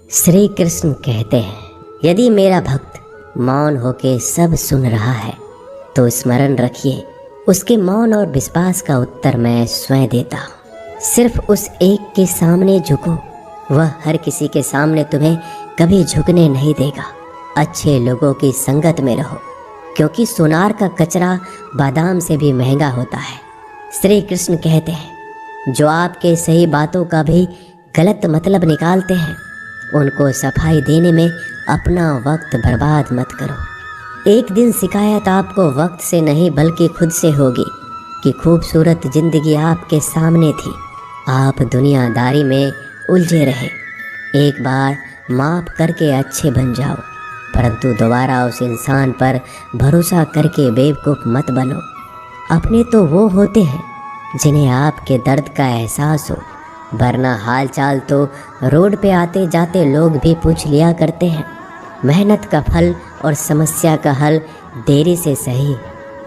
श्री कृष्ण कहते हैं, यदि मेरा भक्त मौन होके सब सुन रहा है तो स्मरण रखिए, उसके मौन और विश्वास का उत्तर मैं स्वयं देता हूँ। सिर्फ उस एक के सामने झुको, वह हर किसी के सामने तुम्हें कभी झुकने नहीं देगा। अच्छे लोगों की संगत में रहो, क्योंकि सोनार का कचरा बादाम से भी महंगा होता है। श्री कृष्ण कहते हैं, जो आपके सही बातों का भी गलत मतलब निकालते हैं, उनको सफाई देने में अपना वक्त बर्बाद मत करो। एक दिन शिकायत आपको वक्त से नहीं बल्कि खुद से होगी कि खूबसूरत जिंदगी आपके सामने थी, आप दुनियादारी में उलझे रहे। एक बार माफ़ करके अच्छे बन जाओ, परंतु दोबारा उस इंसान पर भरोसा करके बेवकूफ़ मत बनो। अपने तो वो होते हैं जिन्हें आपके दर्द का एहसास हो, वरना हाल चाल तो रोड पे आते जाते लोग भी पूछ लिया करते हैं। मेहनत का फल और समस्या का हल देरी से सही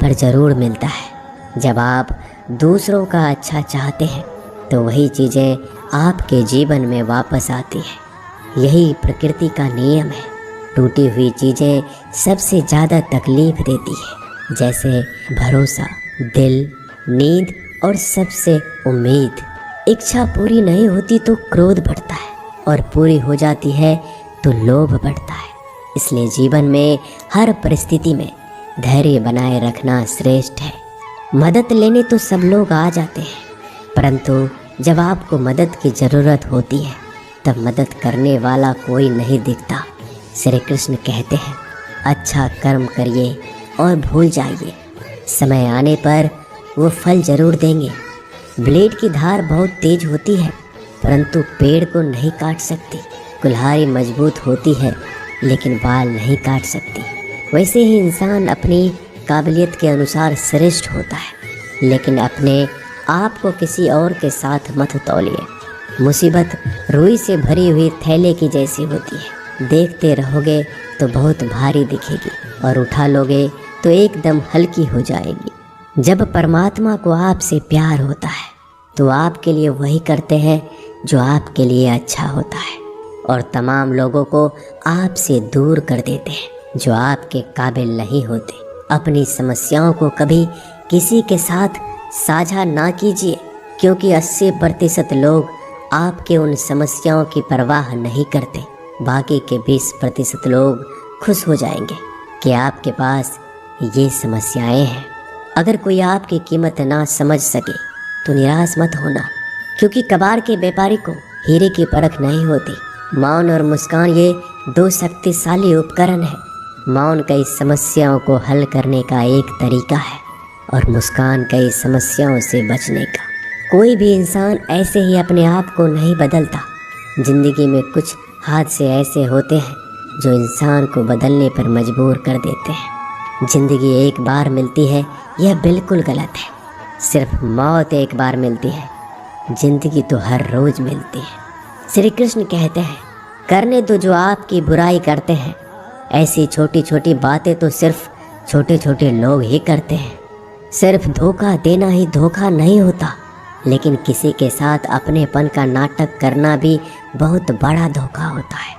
पर ज़रूर मिलता है। जब आप दूसरों का अच्छा चाहते हैं तो वही चीज़ें आपके जीवन में वापस आती हैं। यही प्रकृति का नियम है। टूटी हुई चीज़ें सबसे ज़्यादा तकलीफ़ देती है, जैसे भरोसा, दिल, नींद और सबसे उम्मीद। इच्छा पूरी नहीं होती तो क्रोध बढ़ता है, और पूरी हो जाती है तो लोभ बढ़ता है। इसलिए जीवन में हर परिस्थिति में धैर्य बनाए रखना श्रेष्ठ है। मदद लेने तो सब लोग आ जाते हैं, परंतु जब आपको मदद की ज़रूरत होती है तब मदद करने वाला कोई नहीं दिखता। श्री कृष्ण कहते हैं, अच्छा कर्म करिए और भूल जाइए, समय आने पर वो फल ज़रूर देंगे। ब्लेड की धार बहुत तेज होती है, परंतु पेड़ को नहीं काट सकती। कुल्हाड़ी मजबूत होती है, लेकिन बाल नहीं काट सकती। वैसे ही इंसान अपनी काबिलियत के अनुसार श्रेष्ठ होता है, लेकिन अपने आप को किसी और के साथ मत तौलिए। मुसीबत रुई से भरी हुई थैले की जैसी होती है, देखते रहोगे तो बहुत भारी दिखेगी और उठा लोगे तो एकदम हल्की हो जाएगी। जब परमात्मा को आपसे प्यार होता है तो आपके लिए वही करते हैं जो आपके लिए अच्छा होता है, और तमाम लोगों को आपसे दूर कर देते हैं जो आपके काबिल नहीं होते। अपनी समस्याओं को कभी किसी के साथ साझा ना कीजिए, क्योंकि 80% लोग आपके उन समस्याओं की परवाह नहीं करते। बाकी के 20% लोग खुश हो जाएंगे कि आपके पास ये समस्याएं हैं। अगर कोई आपकी कीमत ना समझ सके तो निराश मत होना, क्योंकि कबाड़ के व्यापारी को हीरे की परख नहीं होती। मौन और मुस्कान ये दो शक्तिशाली उपकरण है। मौन कई समस्याओं को हल करने का एक तरीका है, और मुस्कान कई समस्याओं से बचने का। कोई भी इंसान ऐसे ही अपने आप को नहीं बदलता। जिंदगी में कुछ हादसे ऐसे होते हैं जो इंसान को बदलने पर मजबूर कर देते हैं। जिंदगी एक बार मिलती है, यह बिल्कुल गलत है। सिर्फ मौत एक बार मिलती है, जिंदगी तो हर रोज मिलती है। श्री कृष्ण कहते हैं, करने दो जो आपकी बुराई करते हैं। ऐसी छोटी छोटी बातें तो सिर्फ छोटे छोटे लोग ही करते हैं। सिर्फ धोखा देना ही धोखा नहीं होता, लेकिन किसी के साथ अपनेपन का नाटक करना भी बहुत बड़ा धोखा होता है।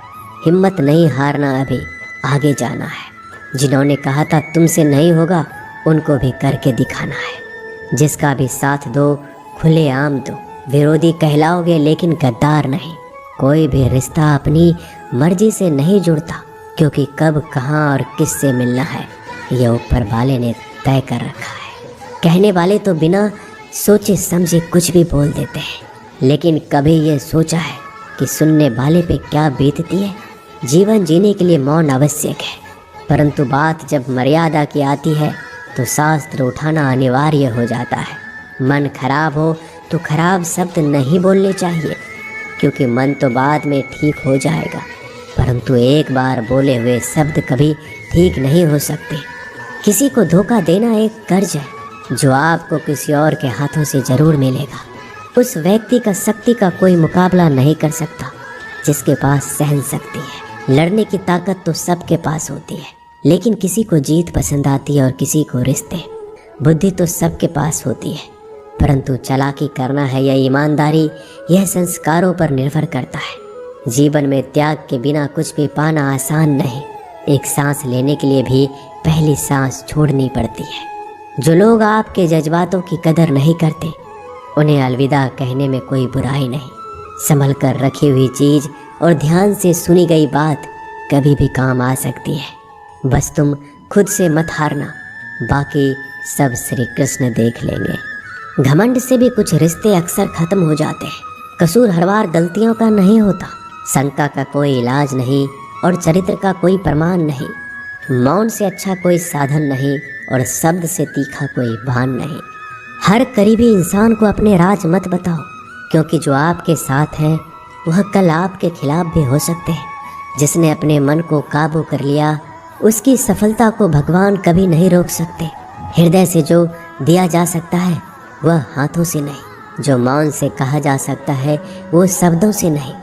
हिम्मत नहीं हारना, अभी आगे जाना है। जिन्होंने कहा था तुमसे नहीं होगा, उनको भी करके दिखाना है। जिसका भी साथ दो, खुलेआम दो। विरोधी कहलाओगे लेकिन गद्दार नहीं। कोई भी रिश्ता अपनी मर्जी से नहीं जुड़ता, क्योंकि कब, कहाँ और किससे मिलना है यह ऊपर वाले ने तय कर रखा है। कहने वाले तो बिना सोचे समझे कुछ भी बोल देते हैं, लेकिन कभी ये सोचा है कि सुनने वाले पे क्या बीतती है। जीवन जीने के लिए मौन आवश्यक है, परंतु बात जब मर्यादा की आती है तो शास्त्र उठाना अनिवार्य हो जाता है। मन खराब हो तो खराब शब्द नहीं बोलने चाहिए, क्योंकि मन तो बाद में ठीक हो जाएगा, परंतु एक बार बोले हुए शब्द कभी ठीक नहीं हो सकते। किसी को धोखा देना एक कर्ज है जो आपको किसी और के हाथों से ज़रूर मिलेगा। उस व्यक्ति का शक्ति का कोई मुकाबला नहीं कर सकता जिसके पास सहन शक्ति है। लड़ने की ताकत तो सबके पास होती है, लेकिन किसी को जीत पसंद आती है और किसी को रिश्ते। बुद्धि तो सबके पास होती है, परंतु चालाकी करना है या ईमानदारी, यह संस्कारों पर निर्भर करता है। जीवन में त्याग के बिना कुछ भी पाना आसान नहीं। एक सांस लेने के लिए भी पहली सांस छोड़नी पड़ती है। जो लोग आपके जज्बातों की कदर नहीं करते, उन्हें अलविदा कहने में कोई बुराई नहीं। संभल कर रखी हुई चीज़ और ध्यान से सुनी गई बात कभी भी काम आ सकती है। बस तुम खुद से मत हारना, बाकी सब श्री कृष्ण देख लेंगे। घमंड से भी कुछ रिश्ते अक्सर खत्म हो जाते हैं। कसूर हर बार गलतियों का नहीं होता। शंका का कोई इलाज नहीं और चरित्र का कोई प्रमाण नहीं। मौन से अच्छा कोई साधन नहीं और शब्द से तीखा कोई बाण नहीं। हर करीबी इंसान को अपने राज मत बताओ, क्योंकि जो आपके साथ हैं वह कल आपके खिलाफ भी हो सकते हैं। जिसने अपने मन को काबू कर लिया, उसकी सफलता को भगवान कभी नहीं रोक सकते। हृदय से जो दिया जा सकता है वह हाथों से नहीं। जो मौन से कहा जा सकता है वो शब्दों से नहीं।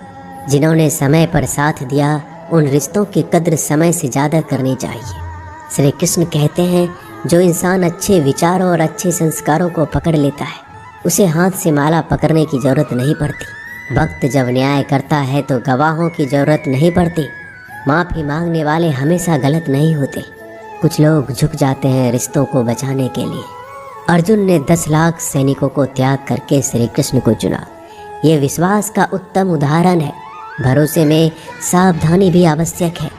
जिन्होंने समय पर साथ दिया, उन रिश्तों की कद्र समय से ज़्यादा करनी चाहिए। श्री कृष्ण कहते हैं, जो इंसान अच्छे विचारों और अच्छे संस्कारों को पकड़ लेता है, उसे हाथ से माला पकड़ने की ज़रूरत नहीं पड़ती। वक्त जब न्याय करता है तो गवाहों की ज़रूरत नहीं पड़ती। माफ़ी मांगने वाले हमेशा गलत नहीं होते। कुछ लोग झुक जाते हैं रिश्तों को बचाने के लिए। अर्जुन ने 10 लाख सैनिकों को त्याग करके श्री कृष्ण को चुना। ये विश्वास का उत्तम उदाहरण है। भरोसे में सावधानी भी आवश्यक है,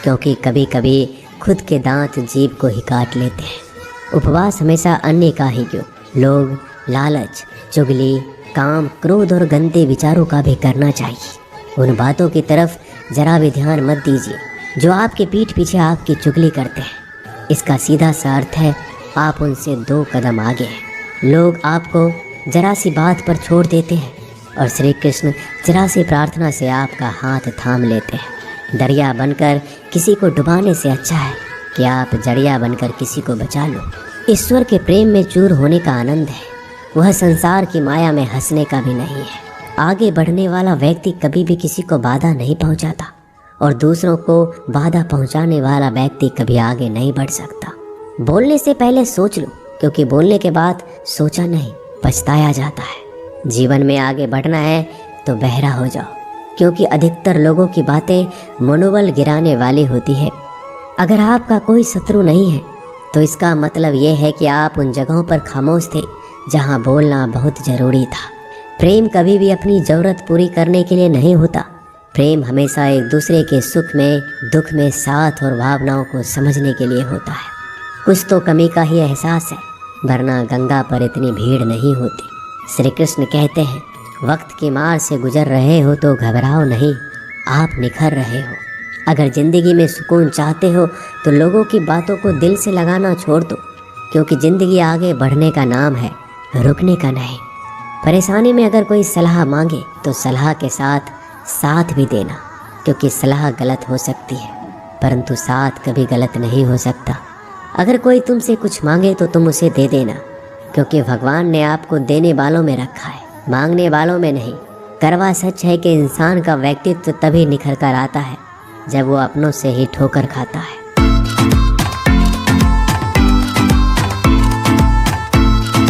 क्योंकि कभी कभी खुद के दांत जीभ को ही काट लेते हैं। उपवास हमेशा अन्य का ही क्यों, लोग लालच, चुगली, काम, क्रोध और गंदे विचारों का भी करना चाहिए। उन बातों की तरफ जरा भी ध्यान मत दीजिए जो आपके पीठ पीछे आपकी चुगली करते हैं। इसका सीधा सा अर्थ है आप उनसे 2 कदम आगे हैं। लोग आपको जरा सी बात पर छोड़ देते हैं और श्री कृष्ण जरा सी प्रार्थना से आपका हाथ थाम लेते हैं। दरिया बनकर किसी को डुबाने से अच्छा है कि आप जड़िया बनकर किसी को बचा लो। ईश्वर के प्रेम में चूर होने का आनंद है, वह संसार की माया में हंसने का भी नहीं है। आगे बढ़ने वाला व्यक्ति कभी भी किसी को बाधा नहीं पहुंचाता और दूसरों को बाधा पहुंचाने वाला व्यक्ति कभी आगे नहीं बढ़ सकता। बोलने से पहले सोच लो, क्योंकि बोलने के बाद सोचा नहीं पछताया जाता है। जीवन में आगे बढ़ना है तो बहरा हो जाओ, क्योंकि अधिकतर लोगों की बातें मनोबल गिराने वाली होती है। अगर आपका कोई शत्रु नहीं है तो इसका मतलब यह है कि आप उन जगहों पर खामोश थे जहां बोलना बहुत ज़रूरी था। प्रेम कभी भी अपनी ज़रूरत पूरी करने के लिए नहीं होता। प्रेम हमेशा एक दूसरे के सुख में, दुख में साथ और भावनाओं को समझने के लिए होता है। कुछ तो कमी का ही एहसास है, वरना गंगा पर इतनी भीड़ नहीं होती। श्री कृष्ण कहते हैं, वक्त की मार से गुजर रहे हो तो घबराओ नहीं, आप निखर रहे हो। अगर ज़िंदगी में सुकून चाहते हो तो लोगों की बातों को दिल से लगाना छोड़ दो, क्योंकि ज़िंदगी आगे बढ़ने का नाम है, रुकने का नहीं। परेशानी में अगर कोई सलाह मांगे तो सलाह के साथ साथ भी देना, क्योंकि सलाह गलत हो सकती है परंतु साथ कभी गलत नहीं हो सकता। अगर कोई तुमसे कुछ मांगे तो तुम उसे दे देना, क्योंकि भगवान ने आपको देने वालों में रखा है, मांगने वालों में नहीं। करवा सच है कि इंसान का व्यक्तित्व तभी निखर कर आता है जब वो अपनों से ही ठोकर खाता है।